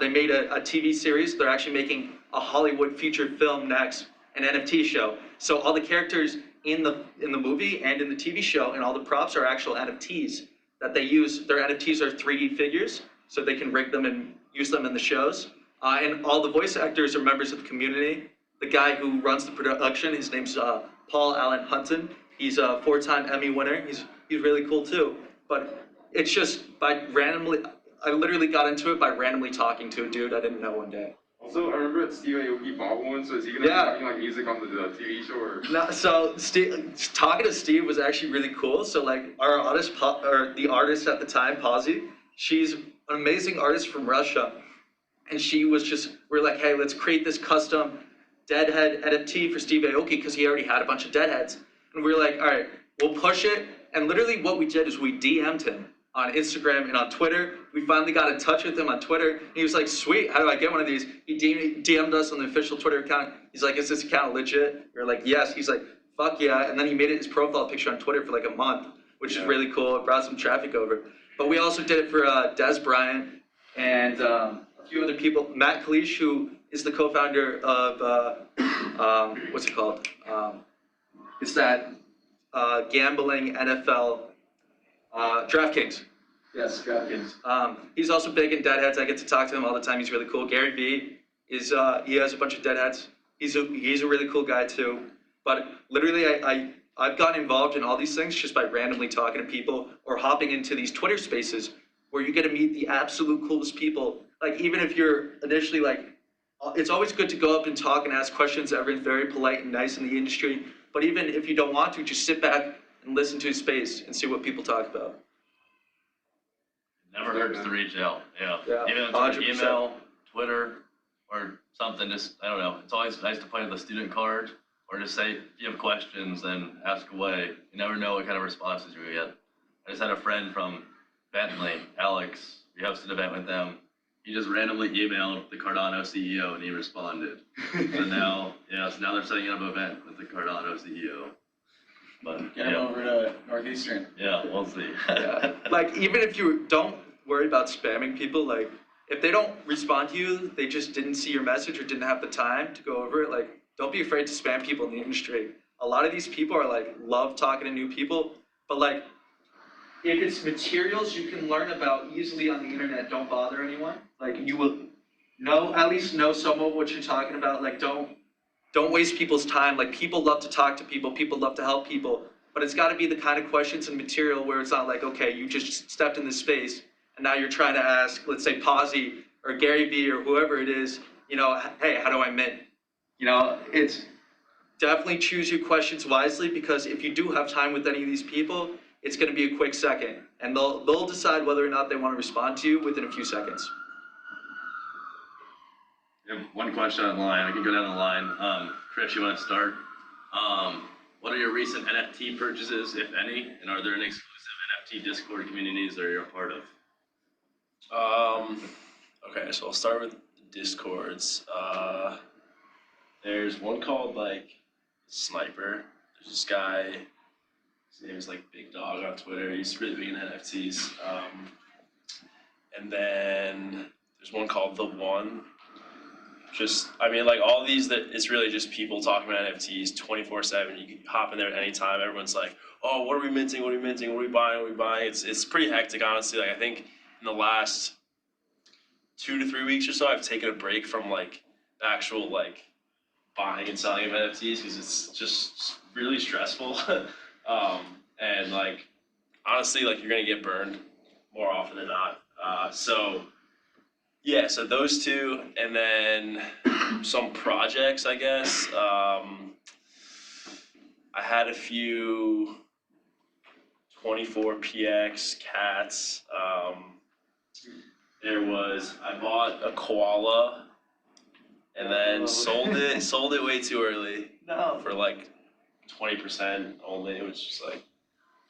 They made a TV series. They're actually making a Hollywood feature film next, an NFT show. So all the characters in the movie and in the TV show and all the props are actual NFTs that they use. Their NFTs are 3D figures, so they can rig them and use them in the shows. And all the voice actors are members of the community. The guy who runs the production, his name's Paul Allen Hunton. He's a 4-time Emmy winner. He's really cool too. But it's just I literally got into it by randomly talking to a dude I didn't know one day. Also, I remember that Steve Aoki bought one, so is he gonna Yeah. be having like music on the TV show or? No, so Steve, talking to Steve was actually really cool. So like our artist, or the artist at the time, Posy, she's an amazing artist from Russia, and she was just, we're like, hey, let's create this custom Deadhead NFT for Steve Aoki because he already had a bunch of Deadheads, and we were like, all right, we'll push it. And literally what we did is we DM'd him on Instagram and on Twitter. We finally got in touch with him on Twitter. And he was like, sweet, how do I get one of these? He DM'd us on the official Twitter account. He's like, is this account legit? We were like, yes. He's like, fuck yeah. And then he made it his profile picture on Twitter for like a month, which is really cool. It brought some traffic over. But we also did it for Des Bryant and a few other people. Matt Kalish, who is the co-founder of, what's it called? It's that gambling NFL, DraftKings. Yes, DraftKings. He's also big in Deadheads. I get to talk to him all the time. He's really cool. Gary Vee is, he has a bunch of Deadheads. He's a really cool guy too. But literally, I've gotten involved in all these things just by randomly talking to people or hopping into these Twitter spaces where you get to meet the absolute coolest people. Like even if you're initially like, it's always good to go up and talk and ask questions. Everyone's very polite and nice in the industry. But even if you don't want to, just sit back and listen to a space and see what people talk about. Never hurts to reach out, yeah. Yeah, Even if it's 100%. email, Twitter, or something, just, I don't know. It's always nice to play the student card, or just say, if you have questions, then ask away. You never know what kind of responses you're gonna get. I just had a friend from Bentley, Alex, we hosted an event with them. He just randomly emailed the Cardano CEO and he responded. So now they're setting up an event with the Cardano CEO. But, Get him over to Northeastern. yeah, we'll see. Yeah. Like even if you don't worry about spamming people, like if they don't respond to you, they just didn't see your message or didn't have the time to go over it. Like don't be afraid to spam people in the industry. A lot of these people are like love talking to new people, but like if it's materials you can learn about easily on the internet, don't bother anyone. Like you will at least know some of what you're talking about. Like don't waste people's time. Like people love to talk to people. People love to help people. But it's got to be the kind of questions and material where it's not like, okay, you just stepped in this space and now you're trying to ask, let's say Posy or Gary Vee or whoever it is, you know, hey, how do I mint? You know, it's definitely choose your questions wisely because if you do have time with any of these people, it's going to be a quick second and they'll decide whether or not they want to respond to you within a few seconds. I have one question online. I can go down the line. Chris, you want to start? What are your recent NFT purchases, if any? And are there any exclusive NFT Discord communities that you're a part of? Okay, so I'll start with Discords. There's one called like Sniper. There's this guy, his name is like Big Dog on Twitter. He's really big in NFTs. And then there's one called The One. I mean, like all these, that it's really just people talking about NFTs 24/7. You can hop in there at any time. Everyone's like, oh, what are we minting? What are we minting? What are we buying? What are we buying? It's pretty hectic, honestly. Like I think in the last 2 to 3 weeks or so, I've taken a break from like the actual like buying and selling of NFTs because it's just really stressful. And like honestly, like you're gonna get burned more often than not. Yeah, so those two, and then some projects, I guess. I had a few 24px cats. I bought a koala and then sold it way too early. No. For like 20% only, which is like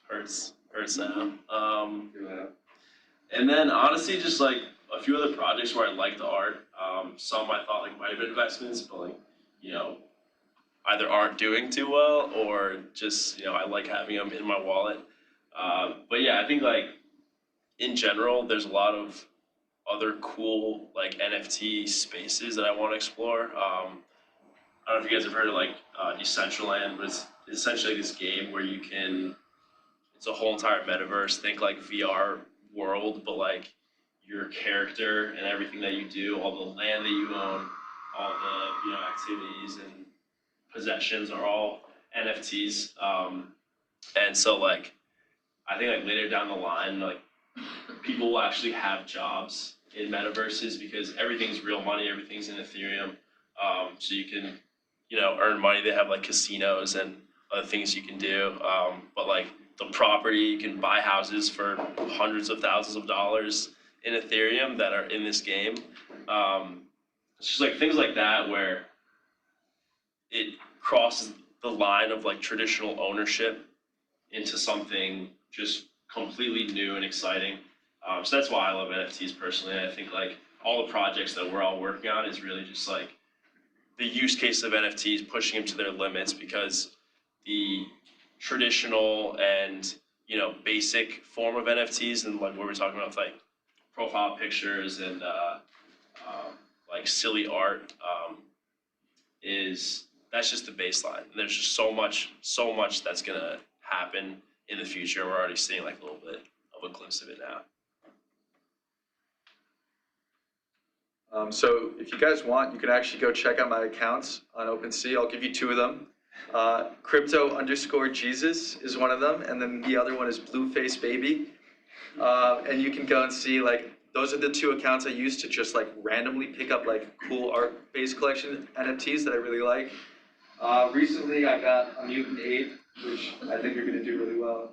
hurts now. And then honestly, just like a few other projects where I liked the art. Some I thought like might have been investments, but like, you know, either aren't doing too well or just, you know, I like having them in my wallet. But yeah, I think like in general, there's a lot of other cool like NFT spaces that I want to explore. I don't know if you guys have heard of like Decentralization, but it's essentially this game where it's a whole entire metaverse. Think like VR world, but like your character and everything that you do, all the land that you own, all the activities and possessions are all NFTs. And so like I think like later down the line, like people will actually have jobs in metaverses because everything's real money, everything's in Ethereum. So you can, earn money. They have like casinos and other things you can do. But like the property, you can buy houses for hundreds of thousands of dollars in Ethereum that are in this game. It's just like things like that where it crosses the line of like traditional ownership into something just completely new and exciting. So that's why I love NFTs personally. I think like all the projects that we're all working on is really just like the use case of NFTs, pushing them to their limits, because the traditional and basic form of NFTs and like what we're talking about with like profile pictures and like silly art that's just the baseline. There's just so much that's gonna happen in the future. We're already seeing like a little bit of a glimpse of it now. So if you guys want, you can actually go check out my accounts on Opensea. I'll give you two of them. Crypto_Jesus is one of them, and then the other one is Blueface Baby. And you can go and see like those are the two accounts I use to just like randomly pick up like cool art-based collection NFTs that I really like. Recently I got a Mutant Ape, which I think you're gonna do really well.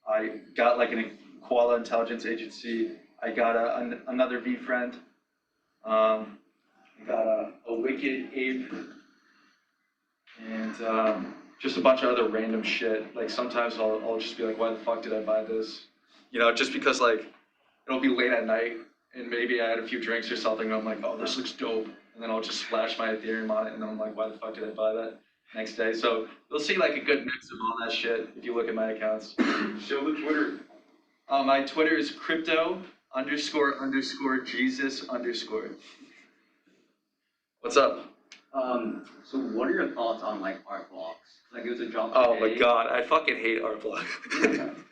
I got like an Koala Intelligence Agency. I got another V-Friend. I got a Wicked Ape. And just a bunch of other random shit. Like sometimes I'll just be like, why the fuck did I buy this? Just because like it'll be late at night and maybe I had a few drinks or something and I'm like, oh, this looks dope. And then I'll just splash my Ethereum on it and then I'm like, why the fuck did I buy that next day? So you'll see like a good mix of all that shit if you look at my accounts. Show the Twitter. My Twitter is crypto__Jesus_. What's up? So what are your thoughts on like art blocks? Like it was a drop Oh today. my god, I fucking hate art block.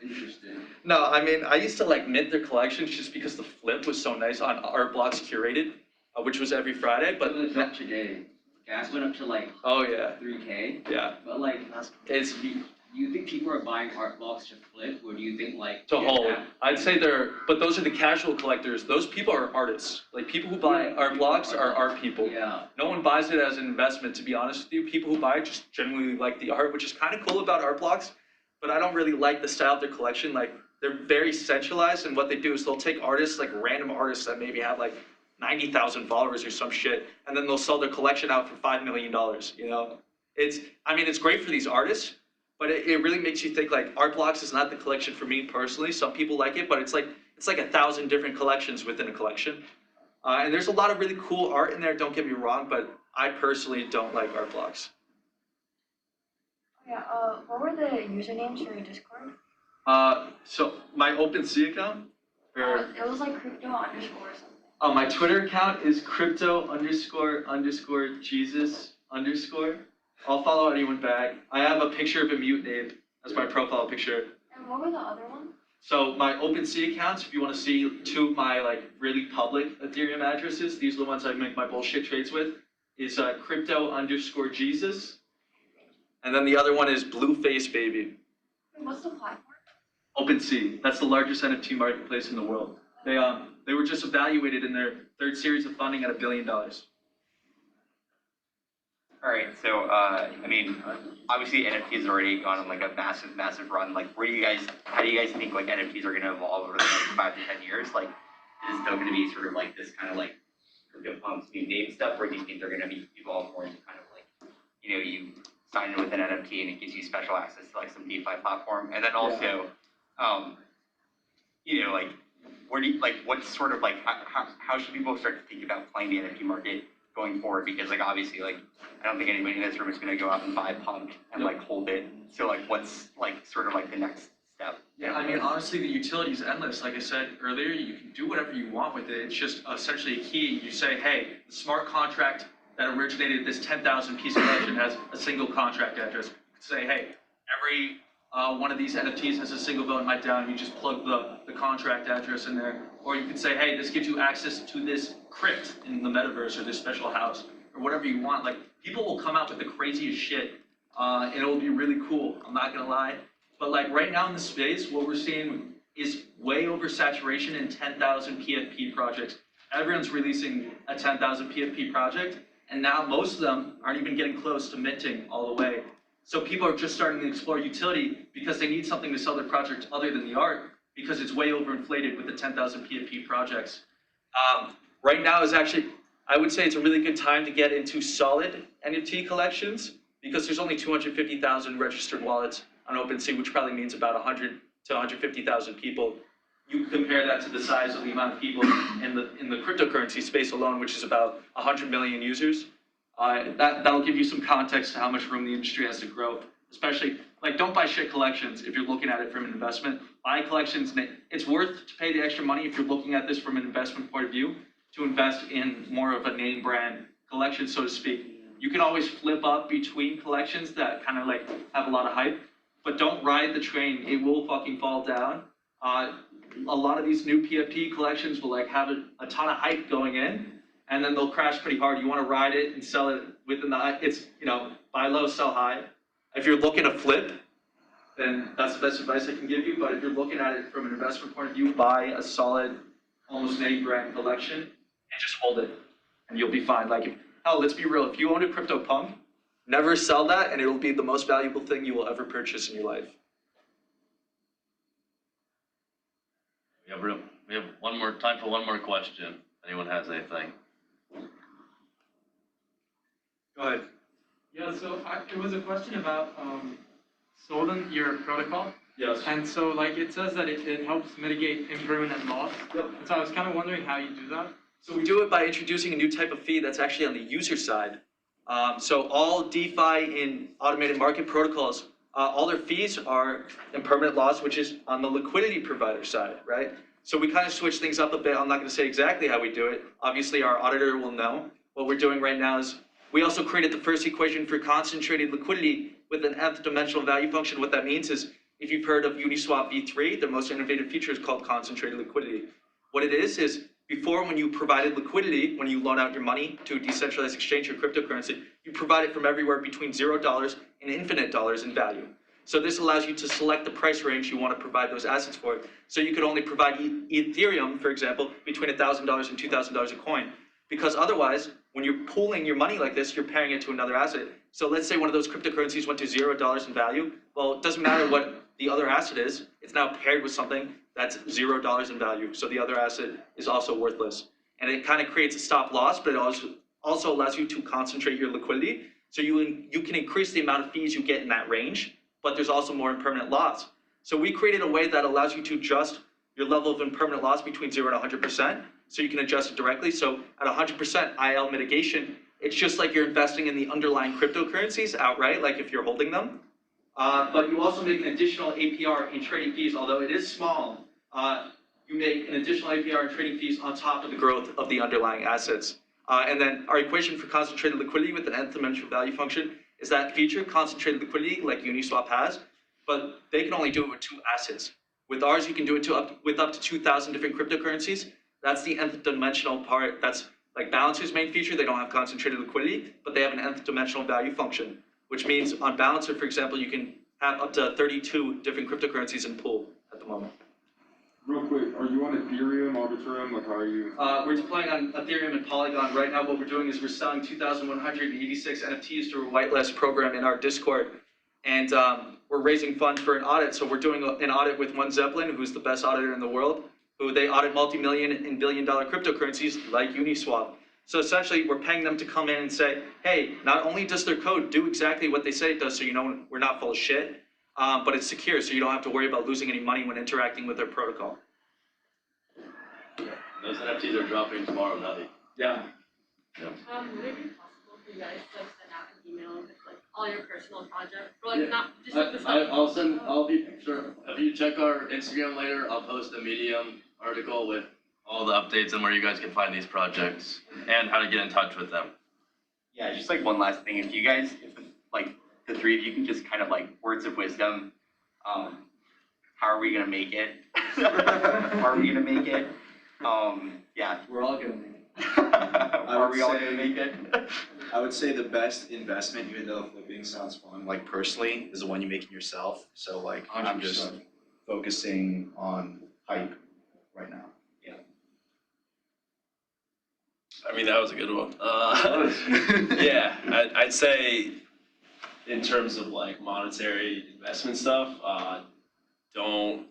Interesting. No, I mean, I used to like mint their collections just because the flip was so nice on Art Blocks Curated, which was every Friday, but... It was a drop today. Gas went up to like Oh yeah, 3K. yeah. But like, It's do you think people are buying art blocks to flip, or do you think like to hold. I'd say but those are the casual collectors. Those people are artists. Like people who buy art blocks are art people. Yeah. No one buys it as an investment, to be honest with you. People who buy it just genuinely like the art, which is kind of cool about art blocks, but I don't really like the style of their collection. Like they're very centralized, and what they do is they'll take artists, like random artists that maybe have like 90,000 followers or some shit, and then they'll sell their collection out for $5 million, It's great for these artists, but it really makes you think like art blocks is not the collection for me personally. Some people like it, but it's like 1,000 different collections within a collection. And there's a lot of really cool art in there, don't get me wrong, but I personally don't like art blocks. Yeah, what were the usernames for your Discord? So my Opensea account, It was like crypto underscore or something. my Twitter account is crypto__Jesus_. I'll follow anyone back. I have a picture of a Mutant Ape as my profile picture. And what were the other ones? So my Opensea accounts, if you want to see two of my like really public Ethereum addresses, these are the ones I make my bullshit trades with, is crypto_Jesus. And then the other one is Blueface Baby. Wait, what's the platform? Opensea, that's the largest NFT marketplace in the world. They were just evaluated in their third series of funding at $1 billion. Alright, so, obviously NFTs already gone on like a massive run. Like, how do you guys think like NFTs are gonna evolve over the next 5 to 10 years? Like, is it still gonna be sort of like this kind of like crypto pumps, new name stuff, or do you think they're gonna be evolved more into kind of like, you sign in with an NFT and it gives you special access to like some DeFi platform? And then also, like, where do you, like, what's sort of like, how should people start to think about playing the NFT market going forward? Because like obviously like I don't think anybody in this room is going to go out and buy pump and like hold it. So like what's like sort of like the next step? Yeah, I mean honestly the utility is endless. Like I said earlier, you can do whatever you want with it. It's just essentially a key. You say, hey, the smart contract that originated this 10,000 piece collection has a single contract address. You could say, hey, every one of these NFTs has a single vote in my DAO, and you just plug the contract address in there. Or you could say, hey, this gives you access to this crypt in the metaverse or this special house or whatever you want. Like people will come out with the craziest shit and it will be really cool. I'm not gonna lie. But like right now in the space, what we're seeing is way over saturation in 10,000 PFP projects. everyone's releasing a 10,000 PFP project, and now most of them aren't even getting close to minting all the way. So people are just starting to explore utility because they need something to sell their project other than the art, because it's way overinflated with the 10,000 PFP projects. Right now is actually, I would say it's a really good time to get into solid NFT collections, because there's only 250,000 registered wallets on Opensea, which probably means about 100 to 150,000 people. You compare that to the size of the amount of people in the cryptocurrency space alone, which is about 100 million users. That'll give you some context to how much room the industry has to grow. Especially, like, don't buy shit collections if you're looking at it from an investment. Buy collections, it's worth to pay the extra money if you're looking at this from an investment point of view, to invest in more of a name brand collection, so to speak. You can always flip up between collections that kind of like have a lot of hype, but don't ride the train. It will fucking fall down. A lot of these new PFP collections will like have a ton of hype going in, and then they'll crash pretty hard. You want to ride it and sell it within it's, buy low, sell high. If you're looking to flip, then that's the best advice I can give you. But if you're looking at it from an investment point of view, buy a solid, almost name brand collection and just hold it, and you'll be fine. Like, let's be real. If you own a CryptoPunk, never sell that, and it'll be the most valuable thing you will ever purchase in your life. We have time for one more question. If anyone has anything. Go ahead. Yeah, so it was a question about Solon, your protocol. Yes. And so like it says that it helps mitigate impermanent loss. Yep. And so I was kind of wondering how you do that. So we do it by introducing a new type of fee that's actually on the user side. So all DeFi in automated market protocols, all their fees are impermanent loss, which is on the liquidity provider side, right? So we kind of switch things up a bit. I'm not going to say exactly how we do it. Obviously, our auditor will know. What we're doing right now is we also created the first equation for concentrated liquidity with an nth dimensional value function. What that means is, if you've heard of Uniswap v3, the most innovative feature is called concentrated liquidity. What it is before, when you provided liquidity, when you loan out your money to a decentralized exchange or cryptocurrency, you provide it from everywhere between $0 and infinite dollars in value. So this allows you to select the price range you want to provide those assets for. So you could only provide Ethereum, for example, between $1,000 and $2,000 a coin. Because otherwise, when you're pooling your money like this, you're pairing it to another asset. So let's say one of those cryptocurrencies went to $0 in value. Well, it doesn't matter what the other asset is. It's now paired with something that's $0 in value. So the other asset is also worthless. And it kind of creates a stop loss, but it also allows you to concentrate your liquidity. So you can increase the amount of fees you get in that range, but there's also more impermanent loss. So we created a way that allows you to adjust your level of impermanent loss between 0 and 100%. So you can adjust it directly. So at 100% IL mitigation, it's just like you're investing in the underlying cryptocurrencies outright, like if you're holding them. But you also make an additional APR in trading fees, although it is small. You make an additional APR in trading fees on top of the growth of the underlying assets. And then our equation for concentrated liquidity with an nth dimensional value function is that feature, concentrated liquidity, like Uniswap has, but they can only do it with 2 assets. With ours, you can do it with up to 2,000 different cryptocurrencies. That's the nth dimensional part. That's like Balancer's main feature. They don't have concentrated liquidity, but they have an nth dimensional value function, which means on Balancer, for example, you can have up to 32 different cryptocurrencies in pool at the moment. Real quick, are you on Ethereum, Arbitrum, like how are you? We're deploying on Ethereum and Polygon. Right now what we're doing is we're selling 2,186 NFTs through a whitelist program in our Discord. And we're raising funds for an audit. So we're doing an audit with One Zeppelin, who's the best auditor in the world, who they audit multi-million and billion-dollar cryptocurrencies like Uniswap. So essentially we're paying them to come in and say, hey, not only does their code do exactly what they say it does, so you know we're not full of shit, but it's secure, so you don't have to worry about losing any money when interacting with their protocol. Those NFTs are dropping tomorrow night. Yeah. Would it be possible for you guys to like send out an email with like all your personal projects, or like not just like the stuff? I'll be sure. If you check our Instagram later, I'll post a Medium article with all the updates and where you guys can find these projects and how to get in touch with them. Yeah, just like one last thing, if you guys, like the 3 of you can just kind of like words of wisdom, how are we gonna make it? Are we gonna make it? Yeah. We're all gonna make it. Are we all gonna make it? I would say the best investment, even though flipping sounds fun, like personally, is the one you make in yourself. So like, I'm just 100%. focusing on hype right now. I mean, that was a good one. Yeah, I'd say in terms of like monetary investment stuff, don't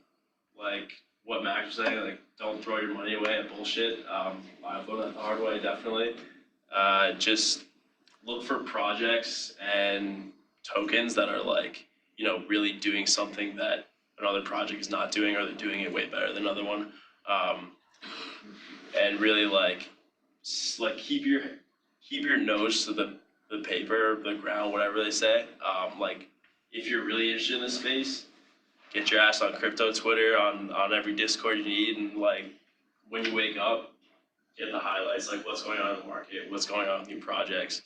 like what Max was saying, like don't throw your money away at bullshit. I've learned that the hard way, definitely. Just look for projects and tokens that are like, you know, really doing something that another project is not doing, or they're doing it way better than another one. And really like keep your nose to the paper, the ground, whatever they say. Like if you're really interested in this space, get your ass on crypto Twitter, on every Discord you need, and like when you wake up, get the highlights, like what's going on in the market, what's going on with new projects,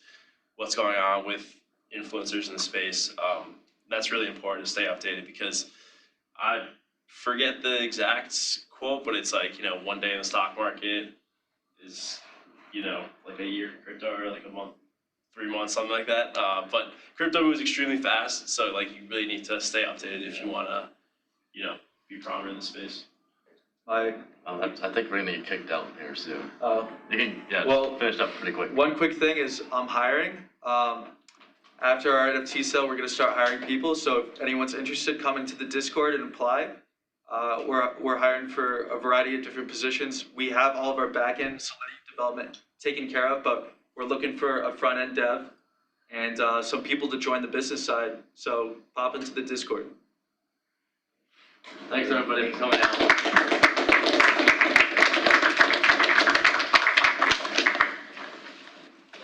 what's going on with influencers in the space. That's really important to stay updated, because I forget the exact quote, but it's like, you know, one day in the stock market is, you know, like a year in crypto, or like a month, 3 months, something like that. But crypto moves extremely fast, so like you really need to stay updated if you want to, you know, be prominent in the space. I think we're gonna get kicked out here soon. You can, well, finish up pretty quick. one quick thing is I'm hiring. After our NFT sale, we're gonna start hiring people. So if anyone's interested, come into the Discord and apply. We're hiring for a variety of different positions. We have all of our back-end Solidity development taken care of, but we're looking for a front-end dev and some people to join the business side. So pop into the Discord. Thanks everybody for coming out.